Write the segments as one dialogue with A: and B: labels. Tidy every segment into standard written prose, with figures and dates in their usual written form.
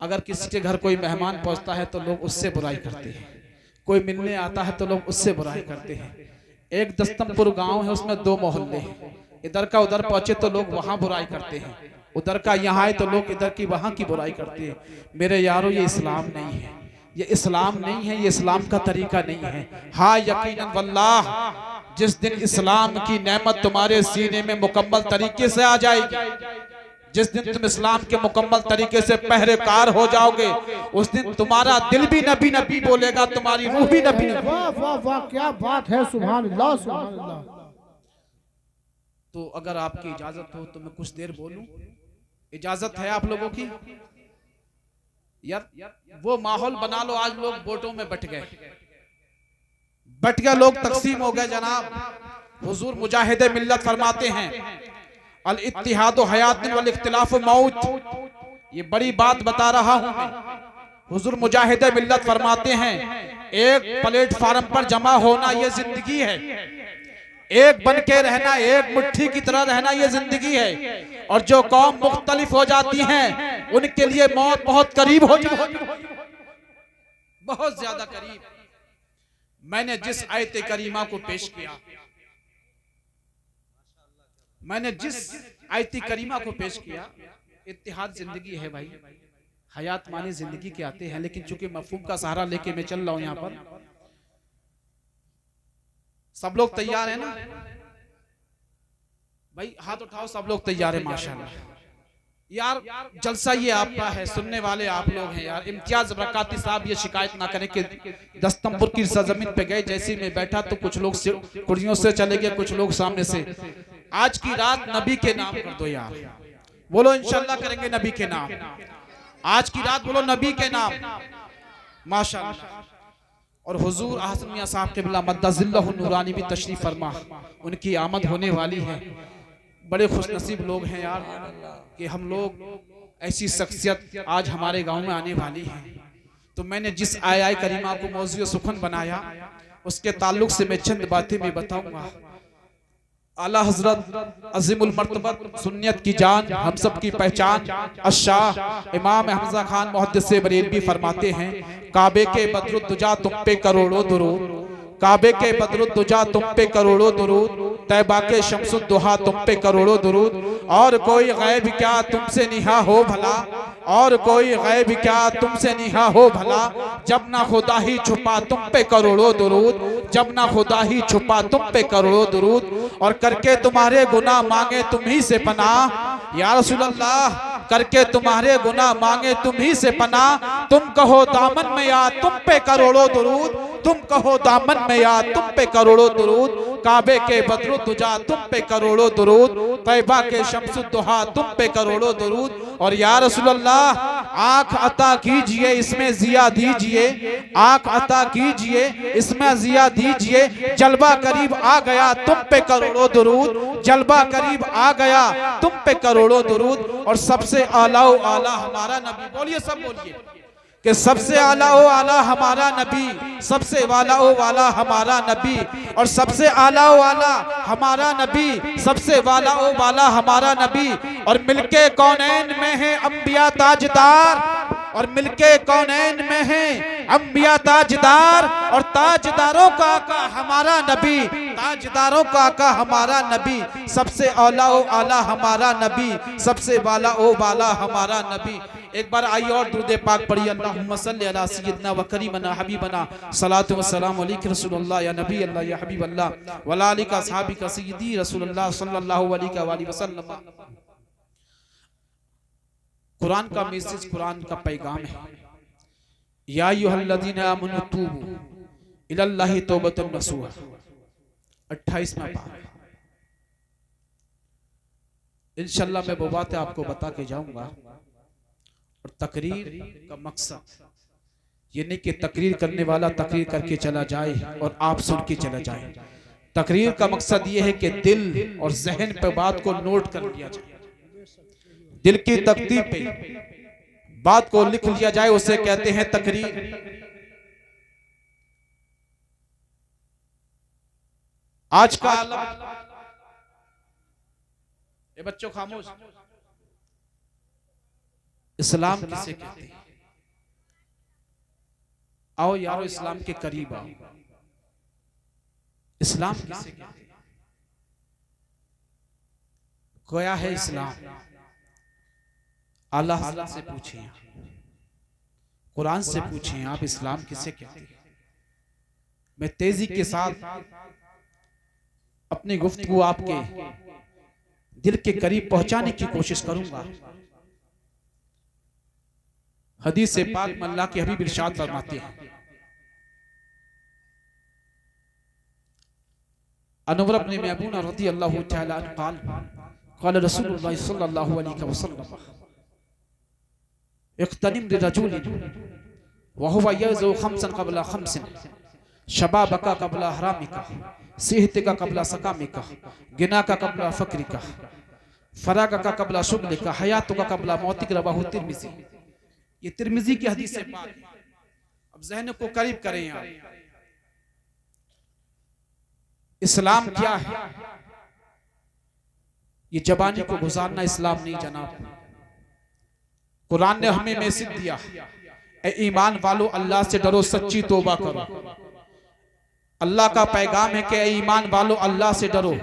A: अगर किसी के घर कोई मेहमान पहुंचता है तो लोग उससे बुराई करते हैं, कोई मिलने आता है तो लोग उससे बुराई करते हैं। एक दस्तमपुर गांव है, उसमें 2 मोहल्ले हैं। इधर का उधर पहुंचे तो लोग वहां बुराई करते हैं, उधर का यहाँ आए तो लोग इधर की वहां की बुराई करते हैं। मेरे यारों, ये इस्लाम नहीं है, ये इस्लाम नहीं है, ये इस्लाम का तरीका नहीं है। हाँ यकीनन वल्लाह, जिस दिन इस्लाम की नेमत तुम्हारे सीने में मुकम्मल तरीके से आ जाएगी, जिस दिन तुम इस्लाम के मुकम्मल तरीके से पहरेकार हो जाओगे, उस दिन तुम्हारा दिल भी नबी नबी बोलेगा, तुम्हारी रूह भी नबी नबी।
B: वाह वाह वाह, क्या बात है, सुभान अल्लाह सुभान अल्लाह।
A: तो अगर आपकी इजाजत हो तो मैं कुछ देर बोलूं, इजाजत है आप लोगों की? यार वो माहौल बना लो, आज लोग वोटों में बट गए, लोग तकसीम हो गए जनाब। हुजूर मुजाहिदे मिल्लत फरमाते हैं, अल इत्तिहादु हयातुन वल इख्तिलाफु मौत। ये बड़ी बात बता रहा हूं मैं। हुजूर मुजाहिदे मिल्लत फरमाते हैं, एक प्लेटफार्म पर जमा होना ये जिंदगी है, एक बन के रहना, एक मुट्ठी की तरह रहना ये जिंदगी है। और जो कौम मुख्तलिफ हो जाती हैं उनके लिए मौत बहुत करीब हो जाती है, बहुत ज्यादा करीब। मैंने जिस आयत करीमा को पेश किया, मैंने जिस आयत करीमा को पेश किया, इत्तिहाद जिंदगी है भाई, हयात माने जिंदगी के आते हैं, लेकिन चूंकि मफहूम का सहारा लेके मैं चल रहा हूं यहां पर। सब लोग तैयार हैं ना भाई? हाथ उठाओ, सब लोग तैयार हैं माशाल्लाह। यार जलसा ये आपका है, सुनने वाले आप लोग हैं यार। इम्तियाज बरकाती साहब ये शिकायत ना करें कि दस्तमपुर की सरजमीन पे गए, जैसे मैं बैठा तो कुछ लोग कुर्सियों से चले गए, कुछ लोग सामने से। आज की रात नबी के नाम कर दो यार, बोलो इंशाल्लाह करेंगे नबी के नाम। आज की रात बोलो नबी के नाम माशाल्लाह। और हुजूर आज़म मियां साहब क़िबला मद्दज़िल्लहु नूरानी भी तशरीफ फरमा, उनकी आमद होने वाली है। बड़े खुशनसीब लोग हैं यार कि हम लोग ऐसी शख्सियत आज हमारे गांव में आने वाली है। तो मैंने जिस आया करीमा को मौज़ू सुखन बनाया, उसके ताल्लुक से मैं चंद बातें मैं बताऊंगा। आला हजरत अज़ीमुल मर्तबत सुन्नियत की जान, हम सब की पहचान अशाह इमाम हमजा खान मुहद्दिस बरेलवी फरमाते हैं, काबे के बदरुद्दुजा तुम पे करोड़ों दुरूद, काबे के बदरुद्दुजा तुम पे करोड़ों दुरूद, तैबा के शम्सुद्दुहा तुम पे करोड़ों दुरूद। और कोई गैब क्या तुमसे निहा हो भला, और कोई गैब क्या तुमसे निहा हो भला, जब ना खुदा ही छुपा तुम पे करोड़ों दुरूद, जब ना खुदा ही छुपा तुम पे करोड़ों दुरूद। और करके तुम्हारे गुनाह मांगे तुम ही से पनाह, या रसूल अल्लाह करके तुम्हारे गुनाह मांगे तुम ही से पनाह। तुम कहो दामन में याद तुम पे करोड़ों दुरूद, तुम कहो दामन में याद तुम पे करोड़ों दुरूद। काबे के बदरुद्दुजा तुम पे करोड़ों दुरूद, तैबा के शम्सुद्दुहा तुम पे करोड़ों दुरूद। और या रसूल अल्लाह आँख अता कीजिए, इसमें जिया दीजिए, आँख अता कीजिए, इसमें जिया दीजिए। जलवा करीब आ गया तुम पे करोड़ों दुरूद, जलवा करीब आ गया तुम पे करोड़ों दुरूद। और सबसे आला आला हमारा नबी, बोलिए सब बोलिए कि सबसे आला ओ आला हमारा नबी, सबसे वाला ओ वाला हमारा नबी। और सबसे आला ओ आला हमारा नबी, सबसे वाला ओ वाला हमारा नबी। और मिलके कौनैन में है अंबिया ताजदार, और मिलके कौनैन में है अंबिया ताजदार। और ताजदारों का आका हमारा नबी, ताजदारों का आका हमारा नबी। सबसे आला ओ आला हमारा नबी, सबसे वाला ओ वाला हमारा नबी। एक बार आइए और दुरूद पाक पढ़िए, अल्लाहुम्मा सल्ली अला सय्यिदना व करीमना हबीबना सलातु व सलाम अलैका रसूलुल्लाह या नबी अल्लाह या हबीब अल्लाह व आलिका असहाबिका सय्यिदी रसूलुल्लाह सल्लल्लाहु अलैहि वसल्लम। कुरान का मैसेज, कुरान का पैगाम है, या अय्युहल्लज़ीना आमनू तूबू इलल्लाहि तौबतन नसूहा, 28वां पारा। इंशाल्लाह मैं वो बातें आपको बता के जाऊंगा। और तकरीर का मकसद ये नहीं कि तकरीर करने वाला तकरीर करके चला जाए और आप सुन के चला जाए। तकरीर का मकसद ये है कि दिल और जहन पे बात को नोट कर लिया जाए, दिल की तख्ती पे बात को लिख लिया जाए, उसे कहते हैं तकरीर। आज का आलम, ये बच्चों खामोश, इस्लाम किसे कहते हैं? आओ यारो इस्लाम के करीब आओ। इस्लाम किसे कहते हैं? क्या है इस्लाम? अल्लाह हज़रत से पूछिए, कुरान से पूछिए, आप इस्लाम किसे कहते हैं? मैं तेजी के साथ अपनी गुफ्तगू आपके दिल के करीब पहुंचाने की कोशिश करूंगा। हदीस से पाक में अल्लाह के हबीब इरशाद फरमाते हैं, अनवर इब्न मयमून रज़ियल्लाहु तआला अन्हु क़ाल क़ाल रसूलुल्लाह सल्लल्लाहु अलैहि वसल्लम इक़्तनिम लिरजुलिन व हुवा यज़ु खम्सन क़ब्ला खम्सिन शबाबका क़ब्ला हरामिका सेहतिका क़ब्ला सकामिका गिनाका क़ब्ला फ़क्रिका फरागका क़ब्ला शुग़लिका हयातुका क़ब्ला मौतिका रवाहु तिर्मिज़ी। ये तिर्मिज़ी की हदीस से बात है। अब ज़हन को करीब करें यार, इस्लाम क्या है? ये जबानी को गुजारना इस्लाम नहीं जनाब। कुरान ने हमें मैसेज दिया, ए ईमान वालों अल्लाह से डरो, सच्ची तौबा करो। अल्लाह का पैगाम है कि ए ईमान वालों अल्लाह से डरो,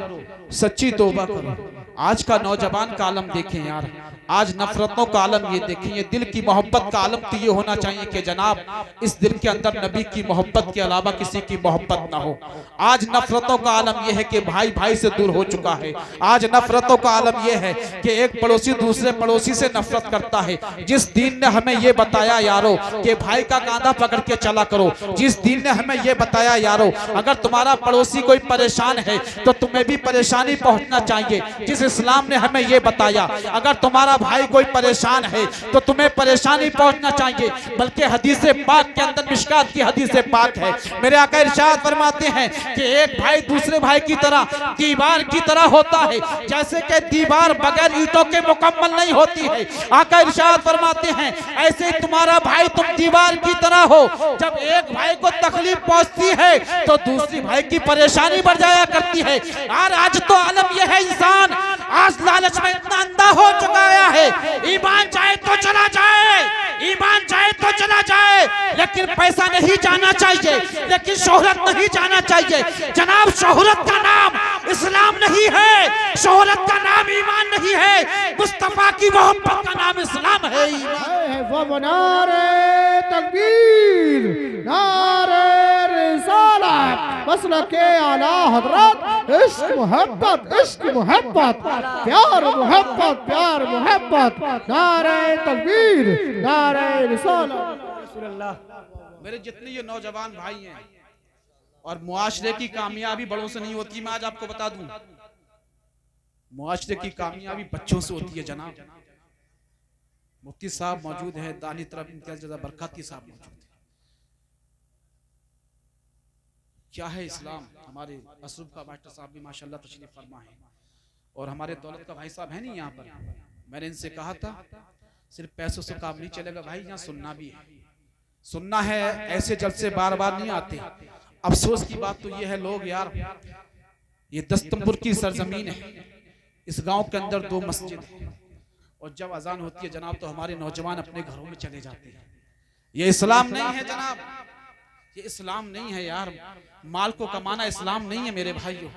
A: सच्ची तौबा करो। आज का नौजवान का आलम देखें यार, आज नफरतों का आलम ये देखें, ये दिल की मोहब्बत का आलम तो ये होना चाहिए कि जनाब इस दिल के अंदर नबी की मोहब्बत के अलावा किसी की मोहब्बत ना हो। आज नफरतों का आलम ये है कि भाई भाई से दूर हो चुका है। आज नफरतों का आलम ये है कि एक पड़ोसी दूसरे पड़ोसी से नफरत करता है। जिस दीन ने हमें ये बताया यारो कि भाई का कांधा पकड़ के चला करो, जिस दीन ने हमें ये बताया यारो अगर तुम्हारा पड़ोसी कोई परेशान है तो तुम्हें भी परेशानी पहुंचना चाहिए, जिस इस्लाम ने हमें ये बताया अगर तुम्हारा भाई कोई परेशान है तो तुम्हें परेशानी पहुंचना चाहिए। बल्कि हदीस पाक के अंदर मिशकात की हदीस पाक है, मेरे आका इरशाद फरमाते हैं कि एक भाई दूसरे भाई की तरह दीवार की तरह होता है, जैसे कि दीवार बगैर ईंटों के मुकम्मल नहीं होती है। आका इरशाद फरमाते हैं ऐसे तुम्हारा भाई तुम दीवार की तरह हो। जब एक भाई को तकलीफ पहुंचती है तो दूसरी भाई की परेशानी बढ़ जाया करती है। और आज तो आलम यह है, इंसान आज लालच में इतना अंधा हो चुका है, ईमान चाहे तो चला जाए, ईमान चाहे तो चला जाए, लेकिन पैसा नहीं जाना चाहिए, लेकिन शोहरत नहीं जाना चाहिए। जनाब शोहरत का नाम इस्लाम नहीं है, शोहरत का नाम ईमान नहीं है, मुस्तफा की मोहब्बत का नाम इस्लाम है।
B: वो नारे तकबीर, नारे रिसालत, मसलके आला हज़रत, इश्क मोहब्बत, इश्क मोहब्बत, प्यार मोहब्बत, प्यार मोहब्बत, नारे तकबीर, नारे रिसालत।
A: मेरे जितने ये नौजवान भाई हैं, और मुआशरे की कामयाबी बड़ों से नहीं होती, मैं आज आपको बता दूं, मुआशरे की कामयाबी बच्चों से होती है जनाब। मुफ्ती साहब मौजूद है, दानी तरफ इम्तियाज बरकाती साहब मौजूद है। क्या है इस्लाम? हमारे असरूफ का मास्टर साहब भी माशाल्लाह तशरीफ फरमा है, और हमारे दौलत का भाई साहब है नहीं यहाँ पर। मैंने इनसे कहा था सिर्फ पैसों से काम नहीं चलेगा भाई, यहाँ सुनना भी है, सुनना है। ऐसे जलसे बार बार नहीं आते। अफसोस की बात तो ये है लोग यार, ये दस्तंबुर की सरजमीन है, इस गांव के अंदर 2 मस्जिद है, और जब अजान होती है जनाब तो हमारे नौजवान अपने घरों में चले जाते हैं। ये इस्लाम नहीं है जनाब, ये इस्लाम नहीं है यार। माल को कमाना इस्लाम नहीं है मेरे भाइयों।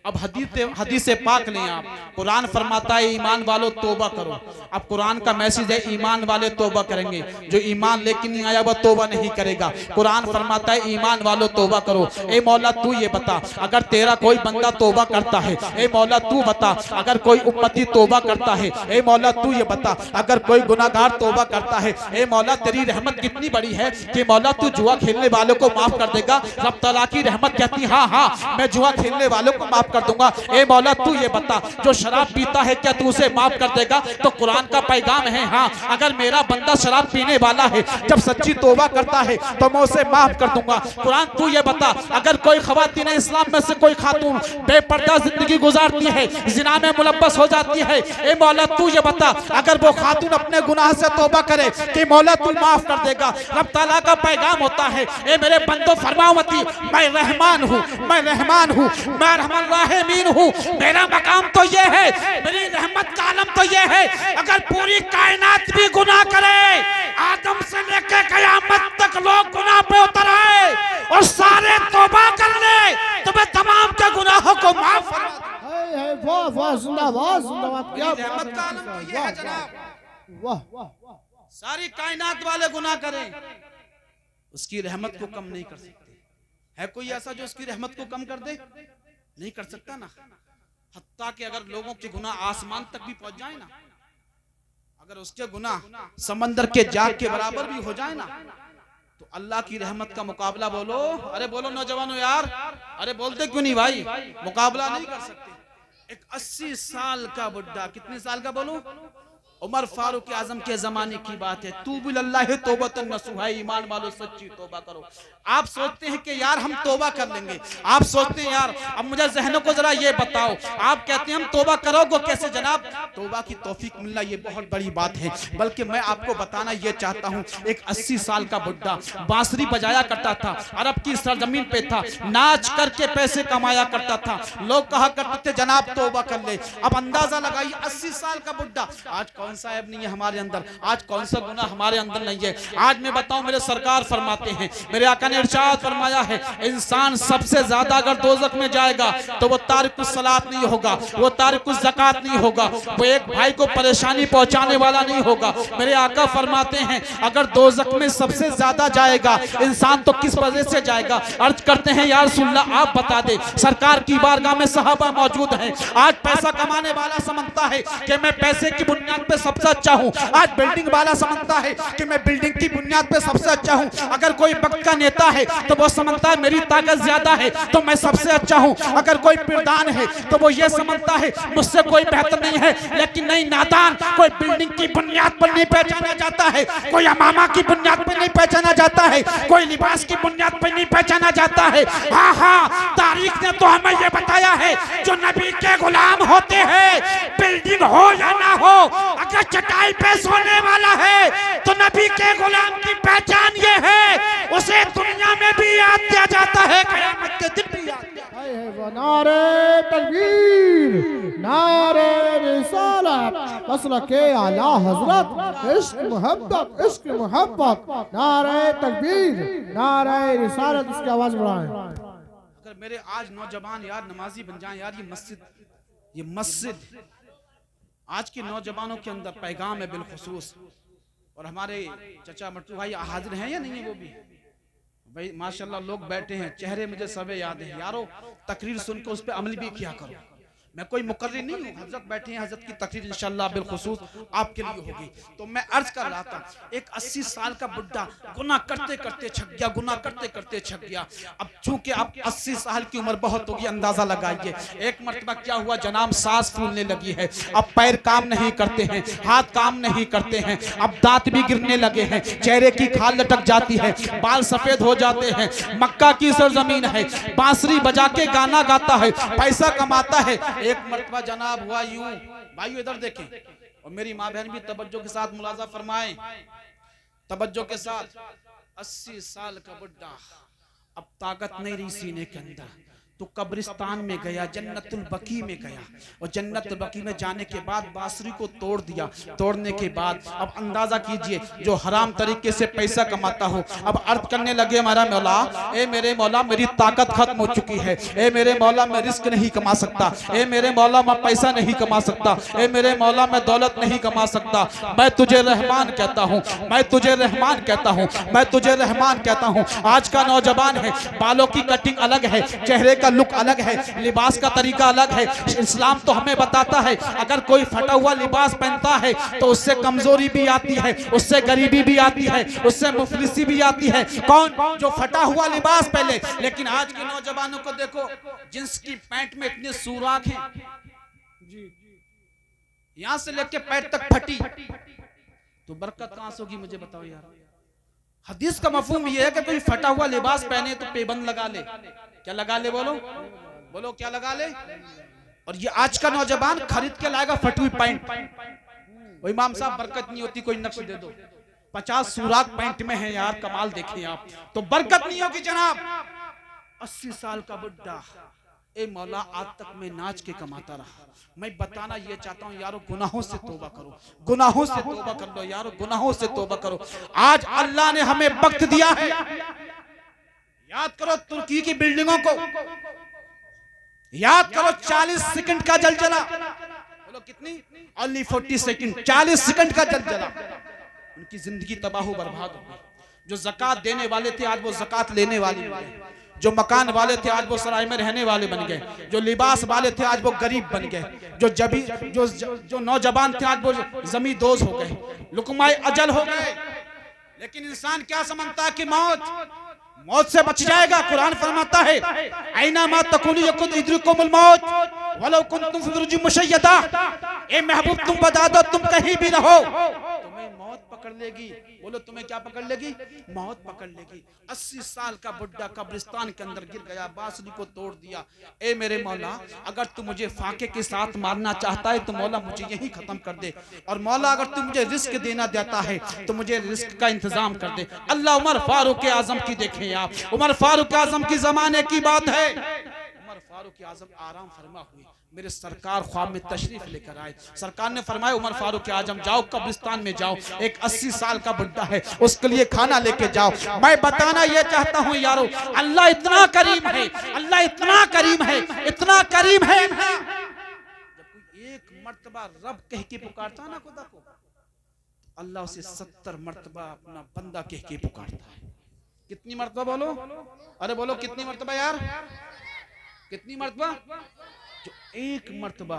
A: अब हदीस पाक लें आप, कुरान फरमाता है ईमान वालों तौबा करो। अब कुरान का मैसेज है ईमान वाले तौबा करेंगे, जो ईमान लेके नहीं आया वह तौबा नहीं करेगा। कुरान फरमाता है ईमान वालों तौबा करो। ए मौला तू ये बता अगर तेरा कोई बंदा तौबा करता है, ए मौला तू बता अगर कोई उम्मती तौबा करता है, ए मौला तू ये बता अगर कोई गुनाहगार तौबा करता है, ए मौला तेरी रहमत कितनी बड़ी है कि मौला तू जुआ खेलने वालों को माफ कर देगा। रब तआला की रहमत कहती हाँ हाँ मैं जुआ खेलने वालों को माफ कर दूंगा। ए मौला तू ये बता जो शराब पीता है क्या तू उसे माफ कर देगा? तो कुरान का पैगाम है हाँ अगर मेरा बंदा शराब पीने वाला है जब सच्ची तौबा करता है तो मैं उसे माफ कर दूंगा। कुरान तू ये बता अगर कोई खवातीन इस्लाम में से कोई खातून बेपर्दा जिंदगी गुजारती है, जिना में मुलब्बस हो जाती है, ए मौला तू ये बता अगर वो खातून अपने गुनाह से तौबा करे कि मौला तू माफ कर देगा। रब तआला का पैगाम होता है ए मेरे बंदो फरमावती मैं रहमान हूँ, मैं रहमान हूँ, मैं रहमान राहिमीन हूँ। मेरा मकाम तो ये है, मेरी रहमत का आलम तो ये है अगर पूरी कायनात भी गुनाह करे, आदम से लेकर कयामत तक लोग गुनाह पे उतर
B: वाह वाह, जिंदाबाद जिंदाबाद, क्या
A: रहमत का आलम तो ये है जनाब।
B: वाह,
A: सारी कायनात वाले गुनाह करें, उसकी रहमत को कम नहीं कर सकते। है कोई ऐसा जो उसकी रहमत को कम कर दे? नहीं कर सकता ना। हत्ता कि अगर लोगों के गुनाह आसमान तक भी पहुंच जाए ना, अगर उसके गुनाह समंदर के जाग के बराबर भी हो जाए ना, तो अल्लाह की रहमत का मुकाबला बोलो, अरे बोलो नौजवानों यार, अरे बोलते क्यों नहीं भाई, मुकाबला नहीं कर सकते। एक 80 साल का बुड्ढा, कितने साल का बोलो, उमर फारूक आजम के जमाने की बात है। तूबू लिल्लाहि तौबतन नसूहा, ईमान वालों सच्ची तौबा करो। आप सोचते हैं कि यार हम तौबा कर लेंगे, आप सोचते हैं यार अब मुझे जहनों को जरा ये बताओ, आप कहते हैं हम तौबा करोगे कैसे जनाब? तौबा की तौफीक मिलना ये बहुत बड़ी बात है। बल्कि मैं आपको बताना ये चाहता हूँ, एक 80 साल का बुड्ढा बांसुरी बजाया करता था, अरब की सरजमीन पे था, नाच करके पैसे कमाया करता था। लोग कहा करते थे जनाब तौबा कर ले। अब अंदाजा लगाइए 80 साल का बुड्ढा, आज कौन सा ऐब नहीं है हमारे अंदर, आज कौन सा गुनाह हमारे अंदर नहीं है। आज मैं बताऊं, मेरे सरकार फरमाते हैं, मेरे आका ने इरशाद फरमाया है, इंसान सबसे ज्यादा अगर दोजख में जाएगा तो वो तारिकुस सलात नहीं होगा, वो तारिकुस ज़कात नहीं होगा, वो एक भाई को परेशानी पहुंचाने वाला नहीं होगा। मेरे आका फरमाते हैं अगर दोजख में सबसे ज्यादा जाएगा इंसान तो किस वजह से जाएगा? अर्ज करते हैं या रसूल अल्लाह आप बता दे। सरकार की बारगाह में सहाबा मौजूद हैं। आज पैसा कमाने वाला समझता है कि मैं पैसे की बुनियाद पे सबसे अच्छा हूं, आज बिल्डिंग वाला समझता है कि मैं बिल्डिंग की बुनियाद पे सबसे अच्छा हूं। अगर कोई वक्त का नेता है तो वो समझता है मेरी ताकत ज्यादा है तो मैं सबसे अच्छा हूं। अगर कोई प्रधान है तो वो ये समझता है मुझसे कोई बेहतर नहीं है। लेकिन नहीं नादान, कोई बिल्डिंग की बुनियाद पर नहीं पहचाना जाता है, कोई अमामा की बुनियाद पर नहीं पहचाना जाता है, कोई लिबास की बुनियाद पर नहीं पहचाना जाता है। हाँ हाँ, तारीख ने तो हमें ये बताया है जो नबी के गुलाम होते हैं, बिल्डिंग हो या ना हो, अगर चटाई पे सोने वाला है तो नबी के गुलाम की पहचान ये है, उसे दुनिया में भी याद किया जाता है, क़यामत के दिन भी याद किया जाता है।
B: नारे तकबीर, नारे रिसालत, मसलके आला हजरत, इश्क मोहब्बत, इश्क मोहब्बत, नारे तकबीर, नारे रिसालत, इसकी आवाज बढ़ाएं।
A: अगर मेरे आज नौजवान यार नमाजी बन जाएं यार, ये मस्जिद आज के नौजवानों के अंदर पैगाम है बिलखुसूस। और हमारे चचा मट्टू भाई हाजिर हैं या नहीं है? वो भी भाई माशाल्लाह लोग बैठे हैं, चेहरे मुझे सबे याद हैं। यारो तकरीर सुनकर उस पर अमल भी किया करो। मैं कोई मुकर्री नहीं हूँ, हजरत बैठे हैं, हजरत की तकरीर इंशाल्लाह बिलखुसूस आपके लिए होगी। तो मैं अर्ज कर रहा था, एक 80 साल का बुड्ढा गुनाह करते करते छक गया, गुनाह करते करते छक गया। अब चूंकि आप 80 साल की उम्र बहुत होगी, अंदाजा लगाइए। एक मरतबा क्या हुआ जनाब, सांस फूलने लगी है, अब पैर काम नहीं करते हैं, हाथ काम नहीं करते हैं, अब दांत भी गिरने लगे हैं, चेहरे की खाल लटक जाती है, बाल सफेद हो जाते हैं। मक्का की सरजमीन है, बांसुरी बजा के गाना गाता है, पैसा कमाता है। एक मरतबा जनाब हुआ यूं, भाइयों इधर देखें और मेरी माँ बहन भी तवज्जो के साथ मुलाजा फरमाएं, तवज्जो के साथ। 80 साल का बुड्ढा, अब ताकत नहीं रही सीने के अंदर, तो कब्रिस्तान में गया, जन्नतुल बकी में गया, और जन्नतुल बकी में जाने के बाद बांसुरी को तोड़ दिया। तोड़ने के बाद अब अंदाजा कीजिए जो हराम तरीके से पैसा कमाता हो, अब अर्ज करने लगे हमारा मौला, ए मेरे मौला मेरी ताकत खत्म हो चुकी है, ए मेरे मौला मैं रिस्क नहीं कमा सकता, ए मेरे मौला मैं पैसा नहीं कमा सकता, ए मेरे मौला मैं दौलत नहीं कमा सकता। मैं तुझे रहमान कहता हूँ, मैं तुझे रहमान कहता हूँ, मैं तुझे रहमान कहता हूँ। आज का नौजवान है, बालों की कटिंग अलग है, चेहरे का लुक अलग है, लिबास का तरीका अलग है। इस्लाम तो हमें बताता है अगर कोई फटा हुआ लिबास पहनता है तो उससे कमजोरी भी आती है, उससे गरीबी भी आती है, उससे मुफलिसी भी आती है। कौन? जो फटा हुआ लिबास पहले। लेकिन आज के नौजवानों को देखो, जींस की पैंट में इतने सुराख हैं, यहां से लेके पैर तक फटी, तो बरकत कहां से होगी मुझे बताओ यार। हदीस का मफहूम यह है कि कोई फटा हुआ लिबास पहने तो पेबंद लगा ले। क्या लगा ले? बोलो बोलो, क्या लगा ले? और ये आज का नौजवान खरीद के लाएगा फटी हुई पैंट। वो इमाम साहब बरकत नहीं होती, कोई नक्श दे दो, 50 सुराख पैंट में है यार, कमाल देखें आप, तो बरकत नहीं होगी जनाब। 80 साल का बुड्ढा, ए मौला आज तक मैं नाच के कमाता रहा। मैं बताना ये चाहता हूँ यारो, गुनाहों से तौबा करो, गुनाहों से तौबा कर लो यारो, गुनाहों से तौबा करो। आज अल्लाह ने हमें वक्त दिया है, याद करो तुर्की की बिल्डिंगों को, याद करो 40 सेकंड का जलजला, बोलो कितनी, ओनली 40 सेकंड, 40 सेकंड का जलजला, उनकी जिंदगी तबाह बर्बाद हो गई। जो ज़कात देने वाले थे आज वो ज़कात लेने वाले बन गए, जो मकान वाले थे आज वो सराय में रहने वाले बन गए, जो लिबास वाले थे आज वो गरीब बन गए, जो नौजवान थे आज वो जमींदोज हो गए, लुकमाए अजल हो गए। लेकिन इंसान क्या समझता है कि मौत से बच जाएगा। कुरान फरमाता है ऐना मा तकुनी यकुन इद्रिकुमुल मौत वलो कुंतुम फी बुरुजिन मुशय्यदा, ए महबूब तुम बता दो तुम कहीं भी रहो तुम्हें मौत पकड़ लेगी। बोलो तुम्हें क्या पकड़ लेगी? मौत पकड़ लेगी। 80 साल का बुड्ढा कब्रिस्तान के अंदर गिर गया, बांसुरी को तोड़ दिया। ए मेरे मौला, अगर तू मुझे फाके के साथ मारना चाहता है तो मौला मुझे यही खत्म कर दे, और मौला अगर तू मुझे रिस्क देना देता है तो मुझे रिस्क का इंतजाम कर दे। अल्लाह उमर फारूक आजम की देखें आप, उमर फारूक आजम की जमाने की बात है। उमर फारूक आजम आराम फरमा हुए, मेरे सरकार ख्वाब में तशरीफ लेकर आए। सरकार ने फरमाया उमर फारूक आजम जाओ कब्रिस्तान में जाओ, एक 80 साल का बुड्ढा है उसके लिए खाना लेके जाओ। मैं बताना ये चाहता हूँ यारो, अल्लाह इतना करीम है, अल्लाह इतना करीम है, इतना करीम है। जब कोई एक मर्तबा रब कह के पुकारता ना खुदा को, अल्लाह उसे 70 मर्तबा अपना बंदा कह के पुकारता है। कितनी मर्तबा बोलो? अरे बोलो कितनी मर्तबा यार, कितनी मर्तबा? जो एक मर्तबा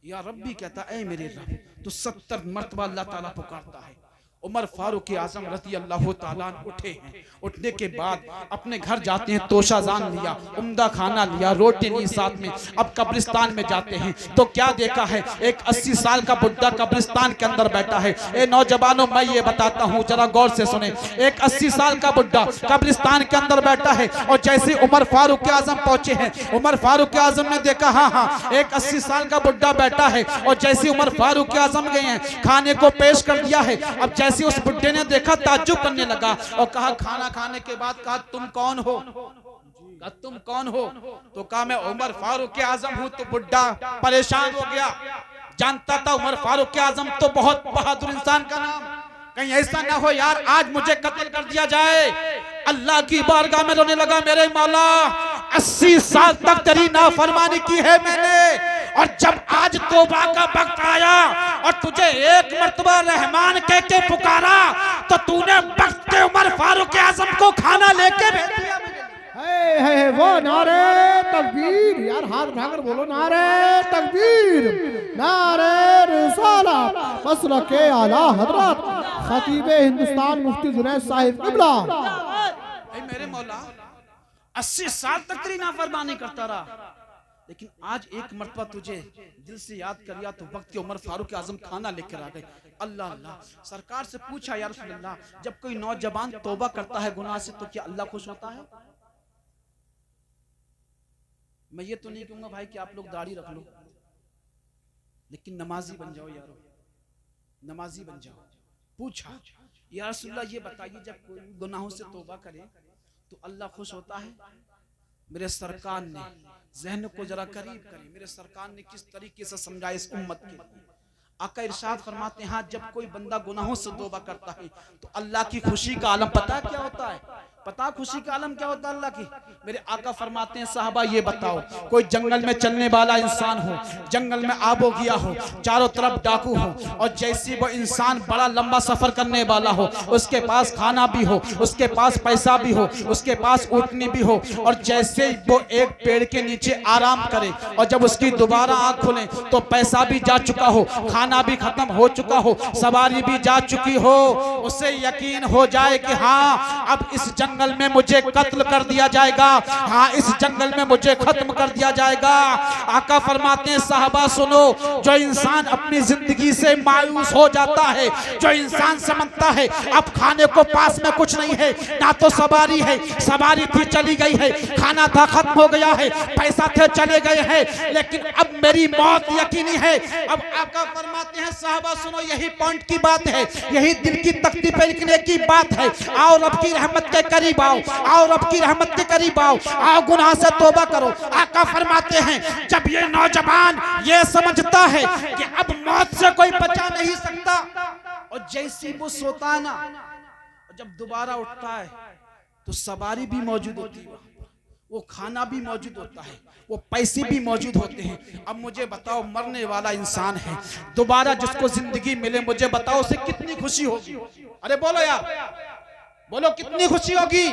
A: या रब्बी कहता है मेरे रब, तो 70 मर्तबा अल्लाह ताला पुकारता है। उमर फारूक आजम रज़ी अल्लाह ताला उठे हैं, उठने के बाद अपने घर जाते हैं, तोशाजान लिया, उम्दा खाना लिया, रोटी ली साथ में। अब कब्रिस्तान में जाते हैं तो क्या देखा है, एक 80 साल का बुड्ढा कब्रिस्तान के अंदर बैठा है। ए नौजवानों, मैं ये बताता हूँ जरा गौर से सुने। एक 80 साल का बुड्ढा कब्रिस्तान के अंदर बैठा है, और जैसे उमर फारूक आजम पहुंचे हैं, उमर फारूक आजम ने देखा हाँ एक 80 साल का बुड्ढा बैठा है, और जैसे उमर फारूक आजम गए हैं खाने को पेश कर दिया है। अब जैसे उस बुड्ढे ने देखा ताज्जुब करने लगा और कहा, खाना खाने के बाद कहा तुम कौन हो? कहा तुम कौन हो? तो कहा मैं उमर फारूक आजम हूं। तो बुड्ढा परेशान हो गया, जानता था उमर फारूक आजम तो बहुत बहादुर इंसान का नाम, कहीं ऐसा ना हो यार आज मुझे कत्ल कर दिया जाए। अल्लाह की बारगाह में रोने लगा, मेरे मौला 80 साल तक तेरी नाफरमानी की है मैंने, और जब आज तौबा का वक्त आया और तुझे एक मर्तबा रहमान कह के पुकारा तो तूने वक्त के उमर फारूक आजम को खाना लेके भेज दिया।
B: है वो नारे तकबीर, यार हाथ उठाकर बोलो नारे तकबीर, नारे रिसालत, मसलके आला हजरत खतीबे हिंदुस्तान मुफ्ती जुनैद साहिब क़िबला।
A: मेरे मौला 80 साल तक तेरी नाफरमानी करता रहा, लेकिन आज एक मर्तबा तुझे दिल से याद कर लिया तो वक्त के उमर फारूक आजम खाना लेकर आ गए। अल्लाह अल्लाह। सरकार से पूछा, या रसूल अल्लाह, जब कोई नौजवान तौबा करता है गुनाह से तो क्या अल्लाह खुश होता है? मैं ये तो नहीं कहूंगा भाई कि आप लोग दाढ़ी रख लो, लेकिन नमाजी बन जाओ यारो, नमाजी बन जाओ। पूछा, या रसूल अल्लाह ये बताइए जब कोई गुनाहों से तौबा करे तो अल्लाह खुश होता है? मेरे सरकार ने ज़हन को जरा करीब करें, मेरे सरकार ने किस तरीके से समझाया इस उम्मत के लिए। आका इरशाद फरमाते हैं, हाँ जब कोई बंदा गुनाहों से तौबा करता है तो अल्लाह की खुशी का आलम पता क्या होता है? पता खुशी का आलम क्या होता है अल्लाह की? मेरे आका फरमाते हैं, साहबा ये बताओ, कोई जंगल में चलने वाला इंसान हो, जंगल में आबो गया हो, चारों तरफ डाकू हो, और जैसे वो इंसान बड़ा लंबा सफर करने वाला हो, उसके पास खाना भी हो, उसके पास पैसा भी हो, उसके पास ऊँटनी भी हो, और जैसे वो एक पेड़ के नीचे आराम करे और जब उसकी दोबारा आंख खुले तो पैसा भी जा चुका हो, खाना भी खत्म हो चुका हो, सवारी भी जा चुकी हो, उसे यकीन हो जाए कि हाँ अब इस जंगल में मुझे कत्ल कर दिया जाएगा, हाँ इस जंगल में मुझे खत्म कर दिया जाएगा। आका फरमाते हैं, साहबा सुनो, जो इंसान अपनी जिंदगी से मायूस हो जाता है, जो इंसान समझता है अब खाने को पास में कुछ नहीं है, ना तो सवारी है, सवारी थी चली गई है, खाना था खत्म हो गया है, पैसा थे चले गए हैं, लेकिन अब मेरी मौत यकीनी है। अब आका फरमाते हैं, साहबा सुनो, यही पॉइंट की बात है, यही दिल की तख्ती पे लिखने की बात है। आओ रब की रहमत के करीब आओ, आओ रब की रहमत के करीब आओ, आओ गुनाह से तौबा करो। आका फरमाते हैं, जब ये नौजवान ये समझता है कि अब मौत से कोई बचा नहीं सकता, और जैसी वो सोता है ना, जब दोबारा उठता है तो सवारी भी मौजूद होती है, वो खाना भी मौजूद होता है, वो पैसे भी मौजूद होते हैं। अब मुझे बताओ, मरने वाला इंसान है, दोबारा जिसको जिंदगी मिले, मुझे बताओ उसे कितनी खुशी होगी? अरे बोलो यार, बोलो कितनी खुशी होगी?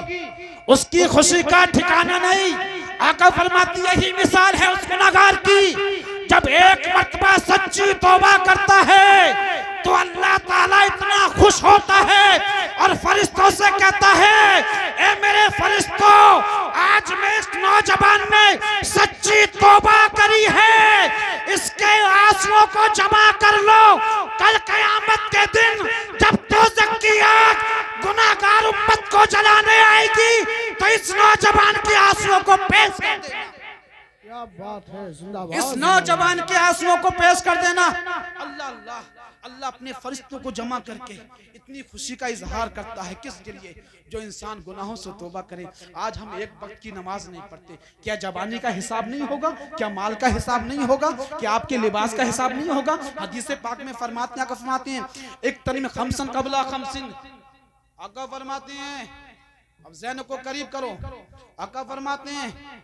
A: उसकी खुशी का ठिकाना नहीं। आका फरमाती यही मिसाल है उस गुनाहगार की, जब एक मर्तबा सच्ची तौबा करता है तो अल्लाह ताला इतना खुश होता है और फरिश्तों से कहता है, ए मेरे फरिश्तों, आज मैं इस नौजवान ने सच्ची तौबा करी है, इसके आंसुओं को जमा कर लो। कल कयामत के दिन जब दोज़ख की आग गुनाहगार उम्मत को जलाने आएगी तो इस नौजवान के आंसुओं को पेश कर देना।
B: क्या बात है, जिंदाबाद।
A: इस नौजवान के आंसुओं को पेश कर देना। अल्लाह अल्लाह अल्लाह अपने फरिश्तों को जमा करके इतनी खुशी का इजहार करता है। किसके लिए? जो इंसान गुनाहों से तौबा करे। आज हम एक वक्त की नमाज नहीं पढ़ते, क्या जबानी का हिसाब नहीं होगा? क्या माल का हिसाब नहीं होगा? क्या आपके लिबास का हिसाब नहीं होगा? हदीस पाक में फरमाते हैं एक तरीम खमसन कबला खमसिन। आका फरमाते हैं, अब ज़हन को करीब करो, आका फरमाते हैं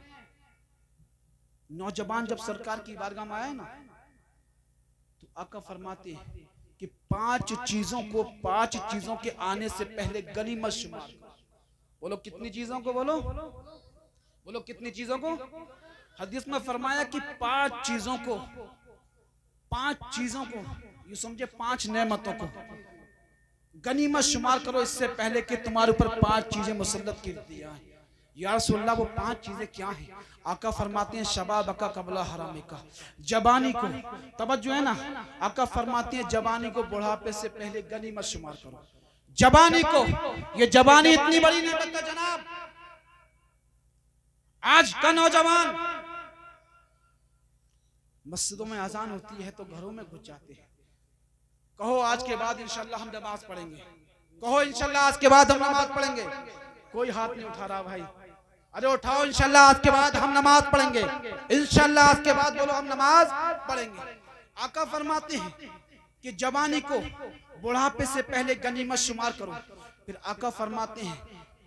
A: नौजवान जब सरकार की बारगाह में आया ना तो आका फरमाते हैं कि पांच चीजों के आने से पहले गनीमत शुमार करो। बोलो कितनी चीजों को? बोलो कितनी चीजों को? हदीस में फरमाया कि पांच चीजों को ये समझे, पांच नेमतों को गनीमत शुमार करो इससे पहले कि तुम्हारे ऊपर पांच चीजें मुसल्लत कर दिया है। या रसूलल्लाह, वो पांच चीजें क्या हैं? आका फरमाते हैं शबाब का कबला हरामी का, जवानी को, तवज्जो है ना, आका फरमाते हैं जवानी को बुढ़ापे से पहले गनीमत शुमार करो। जवानी को, ये जवानी इतनी बड़ी नेमत है जनाब। आज का नौजवान मस्जिदों में अजान होती है तो घरों में घुस जाते हैं। कहो आज के बाद इंशाल्लाह हम नमाज पढ़ेंगे, कहो इंशाल्लाह आज के बाद हम नमाज पढ़ेंगे। कोई हाथ नहीं उठा रहा भाई। अरे उठाओ, इंशाल्लाह आज के बाद हम नमाज पढ़ेंगे, इंशाल्लाह आज के बाद बोलो हम नमाज पढ़ेंगे। आका फरमाते हैं कि जवानी को बुढ़ापे से पहले गनीमत शुमार करो। फिर आका फरमाते हैं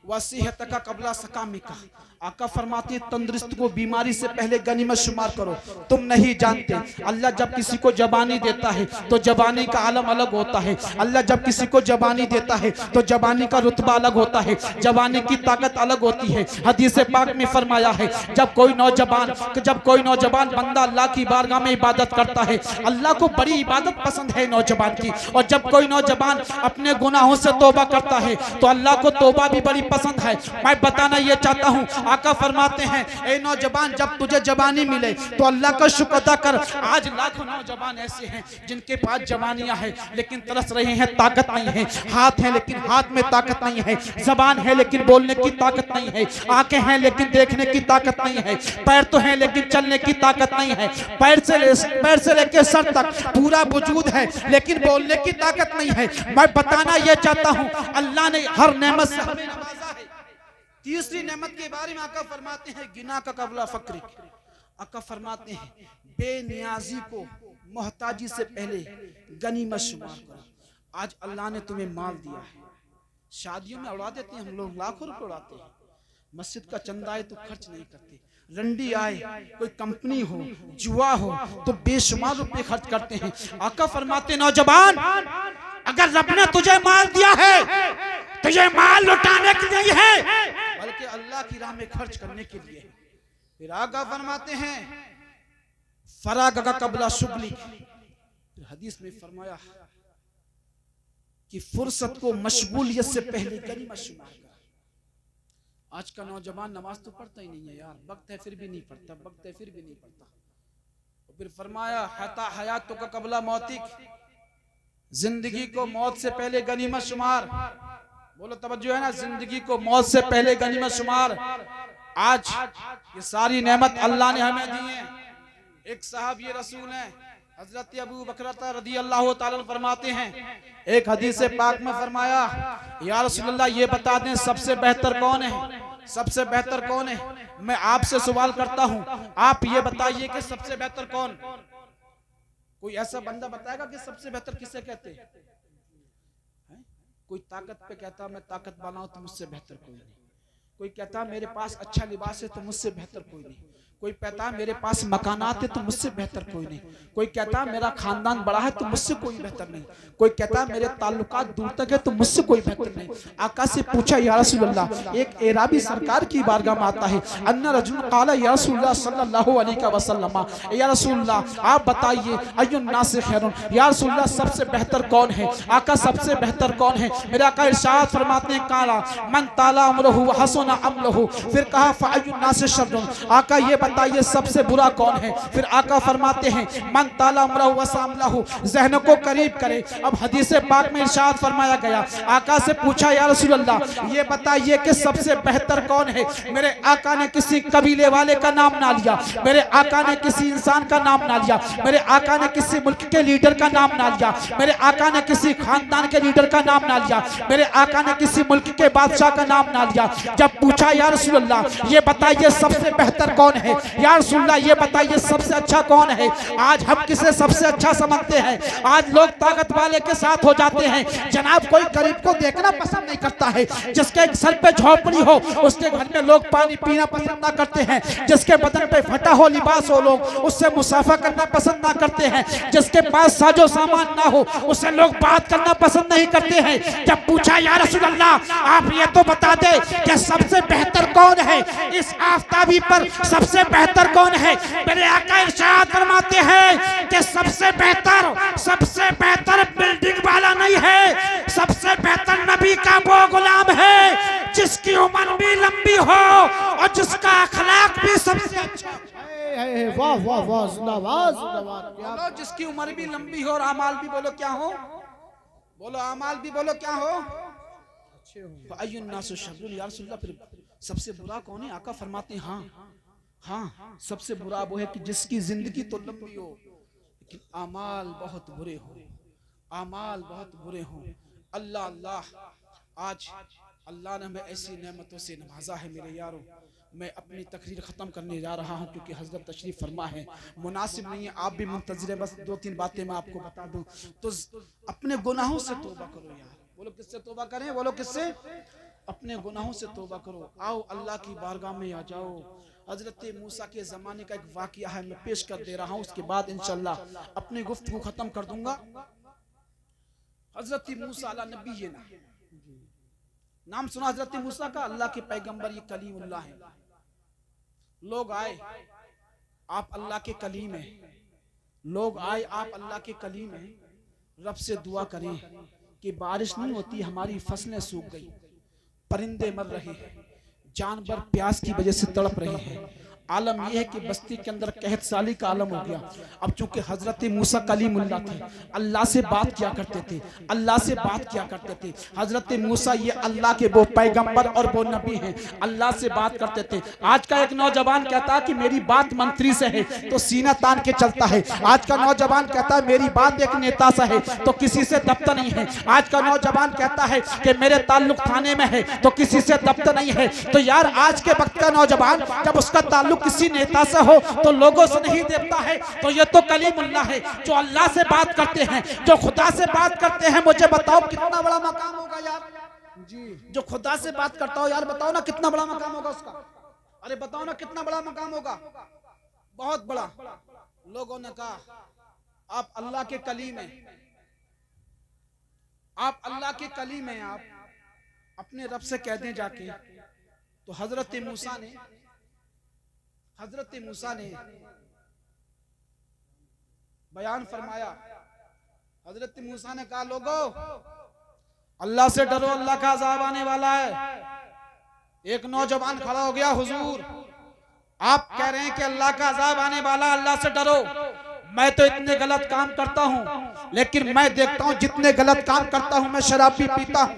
A: वसीहत का कबला सकामी का, आका फरमाते हैं तंदुरुस्त को बीमारी से पहले गनीमत शुमार करो। तुम नहीं जानते, अल्लाह जब किसी को जवानी देता है तो जवानी का आलम अलग होता है। अल्लाह जब किसी को जवानी देता है तो जवानी का रुतबा अलग होता है, जवानी की ताकत अलग होती है। हदीस पाक में फरमाया है जब कोई नौजवान बंदा अल्लाह की बारगाह में इबादत करता है, अल्लाह को बड़ी इबादत पसंद है नौजवान की। और जब कोई नौजवान अपने गुनाहों से तौबा करता है तो अल्लाह को तौबा भी बड़ी पसंद है। मैं बताना ये चाहता हूँ, आका फरमाते हैं ए नौजवान, जब तुझे जवानी मिले तो अल्लाह का शुक्र अदा कर। आज लाखों नौजवान ऐसे हैं जिनके पास जवानियां हैं लेकिन तरस रहे हैं, ताकत नहीं है। हाथ है लेकिन हाथ में ताकत नहीं है, जबान है लेकिन बोलने की ताकत नहीं है, आंखें हैं लेकिन देखने की ताकत नहीं है, पैर तो है लेकिन चलने की ताकत नहीं है, पैर से लेकर सर तक पूरा वजूद है लेकिन बोलने की ताकत नहीं है। मैं बताना यह चाहता हूँ अल्लाह ने हर नेमत से हमें नवाजा है। तीसरी नेमत के बारे में आका फरमाते हैं गिना का कबला फक्री। आका फरमाते हैं बेनियाजी को मोहताजी से पहले गनीमत शुमार करो। आज अल्लाह ने तुम्हें माल दिया है, शादियों में उड़ा देते हैं हम लोग, लाखों रुपए उड़ाते हैं, मस्जिद का चंदा आए तो खर्च नहीं करते, रंडी आए, कोई कंपनी हो, जुआ हो तो बेशुमार रुपए खर्च करते हैं। आका फरमाते नौजवान, अगर रब ने तुझे माल दिया है तो ये माल लुटाने के लिए है बल्कि अल्लाह की राह में खर्च करने के लिए। फिर आका फरमाते हैं फराग का कबला शुगली। हदीस में फरमाया कि फुर्सत को मशगूलियत से पहले गनीमत शुमार कर। आज का नौजवान नमाज तो पढ़ता ही नहीं है यार, वक्त है फिर भी नहीं पढ़ता, वक्त है फिर भी नहीं पढ़ता। फिर फरमाया हयात का कबला मौतिक, जिंदगी को मौत से पहले गनीमत शुमार। बोलो तवज्जो है ना, जिंदगी को मौत से पहले गनीमत शुमार। आज ये सारी नेमत अल्लाह ने हमें दी है। एक साहब ये रसूल है हजरत अबू बकर रदी अल्लाह ताला फरमाते हैं, एक हदीस पाक में फरमाया या रसूलल्लाह ये बता दें सबसे बेहतर कौन है, सबसे बेहतर कौन है। मैं आपसे सवाल करता हूँ, आप ये बताइए कि सबसे बेहतर कौन। कोई ऐसा बंदा बताएगा कि सबसे बेहतर किसे कहते हैं? कोई ताकत पे कहता मैं ताकत वाला हूं तो मुझसे बेहतर कोई नहीं। कोई कहता मेरे पास अच्छा लिबास है तो मुझसे बेहतर कोई नहीं, कोई कहता मेरे पास मकानात है तो मुझसे बेहतर कोई नहीं, कोई कहता मेरा खानदान बड़ा है तो मुझसे कोई बेहतर नहीं, कोई कहता मेरे ताल्लुकात दूर तक है तो मुझसे कोई बेहतर नहीं। आका से पूछा या रसूलल्लाह, एक एराबी सरकार की बारगाह में आता है, अन्ना रजुल काला या रसूलल्लाह सल्लल्लाहु अलैहि वसल्लम, या रसूलल्लाह आप बताइए अय्युन नास खैरुन, या रसूलल्लाह सबसे बेहतर कौन है? आका सबसे बेहतर कौन है? मेरे आका इरशाद फरमाते हैं काला मन ताला अमरहु व हसना अमलहु, फिर कहा फअय्युन नास शर्रुन, आका ये बताइए सबसे बुरा कौन है? फिर आका फरमाते हैं मन ताला अमरहु व सामलहु, ज़हन को करीब करे। अब हदीस पाक में इरशाद फरमाया गया, आका से पूछा या रसूलल्लाह ये बताइए कि सबसे बेहतर कौन है? मेरे आका ने किसी कबीले वाले का नाम ना लिया, मेरे आका ने किसी इंसान का नाम ना लिया, मेरे आका ने किसी मुल्क के लीडर का नाम ना लिया, मेरे आका ने किसी खानदान के लीडर का नाम ना लिया, मेरे आका ने किसी मुल्क के बादशाह का नाम ना लिया। जब पूछा या रसूलल्लाह ये बताइए सबसे बेहतर कौन है, या रसूलल्लाह ये बताइए सबसे अच्छा कौन है? आज हम किसे सबसे अच्छा समझते हैं? आज लोग ताकत वाले के साथ हो जाते हैं जनाब, कोई गरीब को देखना पसंद नहीं करता है, जिसके सर पे झोपड़ी हो उसके घर में लोग पानी पीना पसंद ना करते हैं, जिसके बदन पे फटा हो लिबास हो लोग उससे मुसाफा करना पसंद ना करते हैं, जिसके पास साजो सामान ना हो उससे लोग बात करना पसंद नहीं करते हैं। जब पूछा या रसूलल्लाह आप ये तो बता दे कि सबसे बेहतर कौन है इस आफताबी पर, सबसे बेहतर कौन है? मेरे आका इरशाद फरमाते हैं कि सबसे बेहतर बिल्डिंग वाला नहीं है, सबसे बेहतर नबी का वो गुलाम है जिसकी उम्र भी लंबी हो और जिसका अखलाक भी सबसे अच्छा।
B: वाह वाह वाह, जिंदाबाद जिंदाबाद।
A: बोलो जिसकी उम्र भी लंबी हो और अमाल भी बोलो क्या हो? बोलो अमाल भी बोलो क्या हो? अय्युन नासु शर्रुन, या रसूलल्लाह फिर सबसे बुरा कौन है? आका फरमाते हैं हाँ सबसे बुरा वो है कि जिसकी जिंदगी तो लंबी हो लेकिन आमाल बहुत बुरे हो, आमाल बहुत बुरे हो। अल्लाह अल्लाह, आज अल्लाह ने हमें ऐसी नेमतों से नवाजा है मेरे यारों। मैं अपनी तकरीर ख़त्म करने जा रहा हूँ क्योंकि हज़रत तशरीफ़ फरमा है, मुनासिब नहीं है आप भी मुंतज़िर है। बस 2-3 बातें मैं आपको बता दूँ तो अपने गुनाहों से तौबा करो यार। बोलो किससे तौबा करें? बोलो किससे? अपने गुनाहों से तौबा करो। आओ अल्लाह की बारगाह में आ जाओ। हज़रत मूसा के ज़माने का एक वाक़या है, मैं पेश कर दे रहा हूँ, उसके बाद इंशाअल्लाह अपनी गुफ्तगू ख़त्म कर दूंगा। हज़रत मूसा अला नबी ये नाम सुना हज़रत मूसा का? अल्लाह के पैगंबर, ये कलीमुल्लाह है। लोग आए आप अल्लाह के कलीम हैं, लोग आए आप अल्लाह के कलीम हैं, रब से दुआ करें कि बारिश नहीं होती, हमारी फसलें सूख गई, परिंदे मर रहे हैं, जानवर प्यास की वजह से तड़प रहे हैं। आलम यह है कि बस्ती के अंदर कहत साली का आलम हो गया। अब चूंकि हजरत मूसा कलीमुल्लाह थे, अल्लाह से बात किया करते थे, अल्लाह से बात किया करते थे। हजरत मूसा ये अल्लाह के वो पैगंबर और वो नबी हैं, अल्लाह से बात करते थे। आज का एक नौजवान कहता है कि मेरी बात मंत्री से है तो सीना तान के चलता है। आज का नौजवान कहता है मेरी बात एक नेता से है तो किसी से दब्त नहीं है। आज का नौजवान कहता है कि मेरे ताल्लुक थाने में है तो किसी से दब्त नहीं है। तो यार आज के वक्त का नौजवान जब उसका ताल्लुक किसी नेता से हो तो लोगों से नहीं देता है, तो ये तो कलीमुल्लाह है जो अल्लाह से बात करते हैं, जो खुदा से बात करते हैं। मुझे बताओ कितना बड़ा मकाम होगा यार जी, जो खुदा से बात करता हो यार, बताओ ना कितना बड़ा मकाम होगा उसका। अरे बताओ ना कितना बड़ा मकाम होगा, बहुत बड़ा। लोगों ने कहा आप अल्लाह के कलीम हैं, आप अल्लाह के कलीम हैं, आप अपने रब से कह दें जाके। तो हजरत मूसा ने बयान फरमाया। हजरत मूसा ने कहा लोगों अल्लाह से डरो, अल्लाह का अज़ाब आने वाला है। एक नौजवान खड़ा हो गया, हुजूर आप कह रहे हैं कि अल्लाह का अज़ाब आने वाला, अल्लाह से डरो। मैं तो इतने गलत काम करता हूँ, लेकिन मैं देखता हूँ जितने गलत काम करता हूँ, मैं शराब भी पीता हूँ,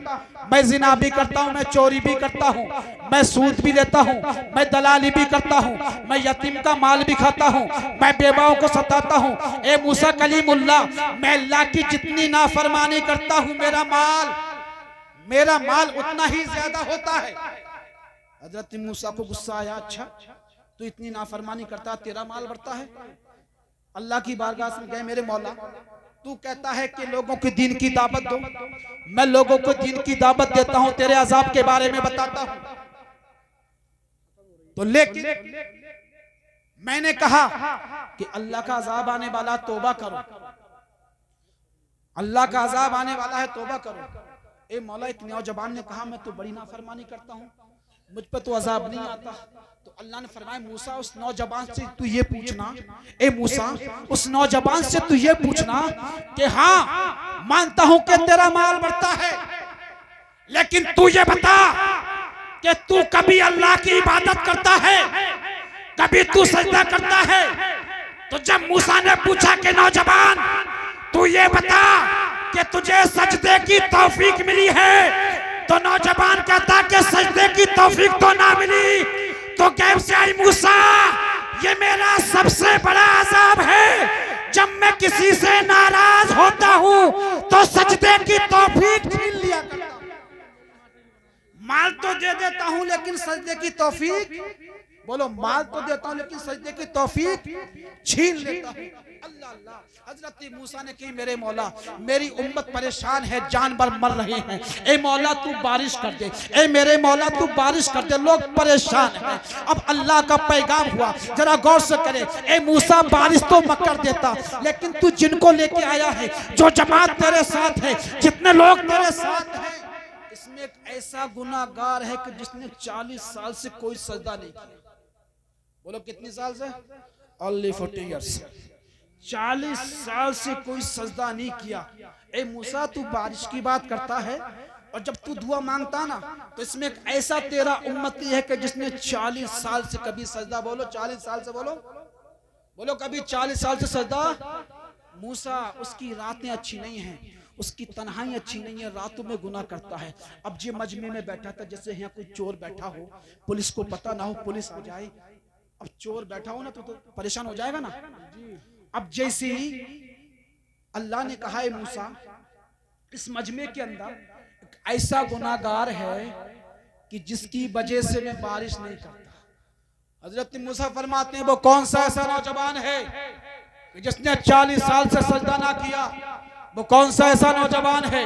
A: मैं जिना भी करता हूँ, मैं चोरी भी करता हूँ, मैं सूद भी लेता हूँ, मैं दलाली भी करता हूँ, मैं यतीम का माल भी खाता हूँ, मैं बेवाओं को सताता हूँ। ए मूसा कलीमुल्लाह, मैं अल्लाह की जितनी नाफरमानी करता हूँ मेरा माल उतना ही ज्यादा होता है। हजरत मूसा को गुस्सा आया, अच्छा तू इतनी नाफरमानी करता तेरा माल बढ़ता है। अल्लाह की बारगाह में गए, मेरे मौला तू कहता है कि लोगों की दीन की दावत दो, मैं लोगों को दीन की दावत देता हूं, तेरे अजाब के बारे में बताता हूं। तो लेकिन मैंने कहा कि अल्लाह का अजाब आने वाला, तौबा करो, अल्लाह का अजाब आने वाला है, तौबा करो। ए मौला, एक नौजवान ने कहा मैं तो बड़ी नाफरमानी करता हूँ, मुझ पर तो अजाब नहीं आता। तो अल्लाह ने फरमाया मूसा उस नौजवान से तू ये पूछना, ए मूसा उस नौजवान से तू ये पूछना कि हाँ मानता हूं कि तेरा माल बढ़ता है, लेकिन तू ये बता कि तू कभी अल्लाह की इबादत करता है, कभी तू सजदा करता है? तो जब मूसा ने पूछा कि नौजवान तू ये बता कि तुझे सजदे की तौफीक मिली है, तो नौजवान कहता कि सजदे की तौफीक तो ना मिली। तो गैब से आई मूसा, ये मेरा सबसे बड़ा अजाब है, जब मैं किसी से नाराज होता हूं तो सजदे की तौफीक छीन लिया करता हूं। माल तो दे देता हूं लेकिन सजदे की तौफीक, बोलो, माल तो देता हूं लेकिन सजदे की तौफीक छीन लेता हूं। अल्लाह अल्लाह। हजरत मूसा ने कही मेरे मौला मेरी उम्मत परेशान है, जानवर मर रहे हैं, ए मौला तू बारिश कर दे, ए मेरे मौला तू बारिश कर दे, लोग परेशान हैं। अब अल्लाह का पैगाम हुआ, जरा गौर से करे, ए मूसा बारिश तो मत कर देता, लेकिन तू जिनको लेके आया है, जो जमात तेरे साथ है, जितने लोग तेरे साथ हैं, इसमें एक ऐसा गुनाहगार है कि जिसने 40 साल से कोई सजदा नहीं किया। बोलो कितनी साल से? Only 40 years। 40 साल से कोई सजदा नहीं किया। ए मूसा तू बारिश की बात करता है और जब तू दुआ मांगता ना तो इसमें एक ऐसा तेरा उम्मती है कि जिसने 40 साल से कभी सजदा, बोलो 40 साल से, बोलो बोलो कभी 40 साल से सजदा। मूसा उसकी रातें अच्छी नहीं हैं, उसकी तन्हाई अच्छी नहीं है, रातों में गुनाह करता है। अब जे मजमे में बैठा था, जैसे यहाँ कोई चोर बैठा हो, पुलिस को पता ना हो, पुलिस आ जाए, अब चोर बैठा हो ना तो परेशान हो जाएगा ना। अब जैसे ही अल्लाह ने कहा है मूसा इस मजमे के अंदर एक ऐसा गुनाहगार है कि जिसकी वजह से मैं बारिश नहीं करता। हजरत मूसा फरमाते हैं वो कौन सा ऐसा नौजवान है कि जिसने 40 साल से सजदा ना किया? वो कौन सा ऐसा नौजवान है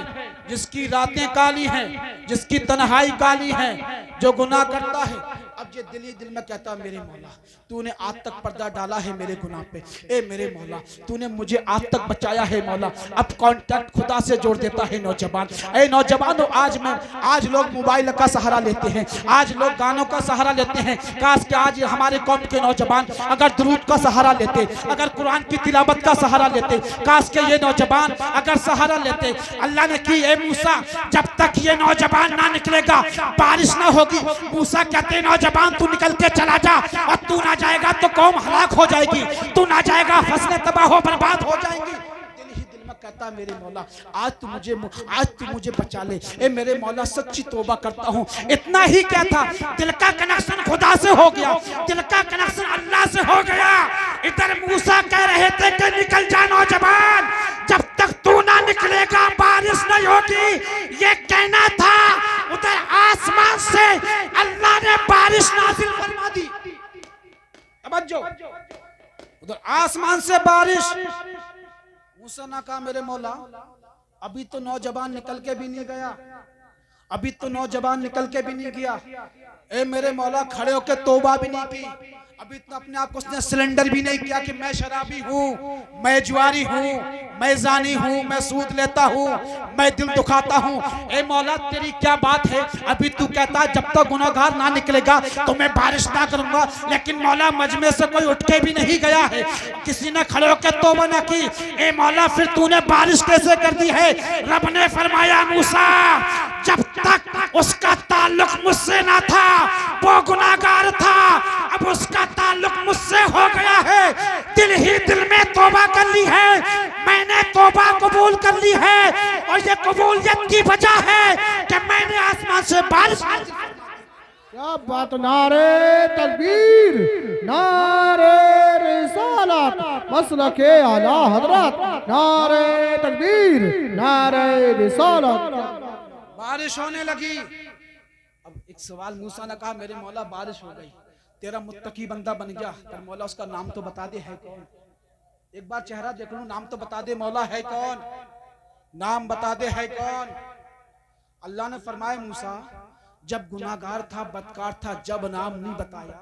A: जिसकी रातें काली हैं, जिसकी तन्हाई काली है, जो गुनाह करता है? अब ये दिल ही दिल में कहता मेरे मौला तूने आज तक पर्दा डाला है मेरे गुनाह पे, ए मेरे मौला तूने मुझे आज तक बचाया है मौला। अब कांटेक्ट खुदा से जोड़ देता है नौजवान। ए नौजवानों, आज लोग मोबाइल का सहारा लेते हैं, आज लोग गानों का सहारा लेते हैं। काश कि आज हमारे कौम के नौजवान अगर दुरूद का सहारा लेते, अगर कुरान की तिलावत का सहारा लेते, काश के ये नौजवान अगर सहारा लेते। अल्लाह ने की ए मूसा जब तक ये नौजवान ना निकलेगा बारिश ना होगी। मूसा कहते नौजवान तू निकल के चला जा, और तू ना जाएगा तो कौम हलाक हो जाएगी, तू ना जाएगा फसलें तबाह हो बर्बाद हो जाएंगी। दिल ही दिल में कहता मेरे मौला आज तू मुझे बचा ले, ए मेरे मौला सच्ची तौबा करता हूँ। इतना ही क्या था, दिल का कनेक्शन खुदा से हो गया, दिल का कनेक्शन अल्लाह से हो गया। इधर मूसा कह रहे थे कि निकल जा नौजवान, जब तक तू ना निकलेगा बारिश नहीं होगी, ये कहना था। उधर आसमान से अल्लाह ने बारिश नाजिल फरमा दी। तवज्जो, उधर आसमान से बारिश। मूसा ने कहा मेरे मौला अभी तो नौजवान निकल के भी नहीं गया, अभी तो नौजवान निकल के भी नहीं गया। ए मेरे मौला खड़े होके तौबा भी नहीं की, अभी तो अपने आप को उसने सिलेंडर भी नहीं किया कि मैं शराबी हूँ, मैं जुआरी हूँ, मैं जानी हूँ, मैं सूद लेता हूँ, मैं दिल दुखाता हूँ। ए मौला तेरी क्या बात है, अभी तू कहता है जब तक गुनाहगार ना निकलेगा तो मैं बारिश ना करूंगा, लेकिन मौला मजमे से कोई उठ के भी नहीं गया है, किसी ने खड़े होकर तौबा ना की। ए मौला फिर तूने बारिश कैसे कर दी है? रब ने फरमाया मूसा जब तक उसका ताल्लुक मुझसे ना था वो गुनाहगार था, अब उसका ताल्लुक मुझसे हो गया है, दिल ही दिल में तौबा कर ली है, मैंने तौबा कबूल कर ली है। और ये कबूलियत की वजह है कि मैंने आसमान से बारिश।
B: क्या बात, नारे तकबीर, नारे रिसालत, मसलके आला हजरत, नारे तकबीर, नारे रिसालत।
A: बारिश होने लगी। अब एक सवाल मूसा ने कहा मेरे मौला बारिश हो गई, तेरा मुत्तकी बंदा बन गया, पर मौला उसका नाम तो बता दे है कौन? एक बार चेहरा देख लूं, नाम तो बता दे मौला है कौन, नाम बता दे है कौन? अल्लाह ने फरमाया मूसा जब गुनाहगार था, बदकार था, जब नाम नहीं बताया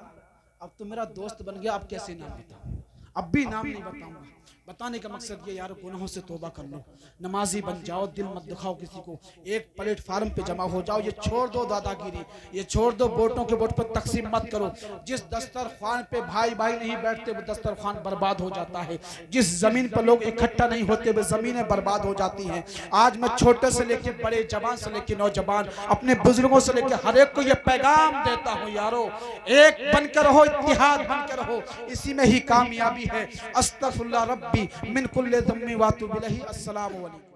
A: अब तो मेरा दोस्त बन गया, अब कैसे नाम बताऊं? अब भी नाम नहीं बताऊंगा। बताने का मकसद ये यार, गुनाहों से तौबा कर लो, नमाजी बन जाओ, दिल मत दुखाओ किसी को, एक प्लेटफार्म पे जमा हो जाओ। ये छोड़ दो दादागिरी, ये छोड़ दो वोटों के वोट पर तकसीम मत करो। जिस दस्तरखान पे भाई भाई नहीं बैठते वो दस्तरखान बर्बाद हो जाता है। जिस जमीन पर लोग इकट्ठा नहीं होते वो जमीनें बर्बाद हो जाती हैं। आज मैं छोटे से लेके बड़े, जवान से लेके नौजवान, अपने बुजुर्गों से लेके हर एक को ये पैगाम देता हूँ, यारो एक बनकर रहो, इत्तिहाद बनकर रहो, इसी में ही कामयाबी है। अस्तगफिरुल्लाह रब्बी मिन कुल्लि ज़म्बि व अतूबु इलैहि। अस्सलामु अलैकुम।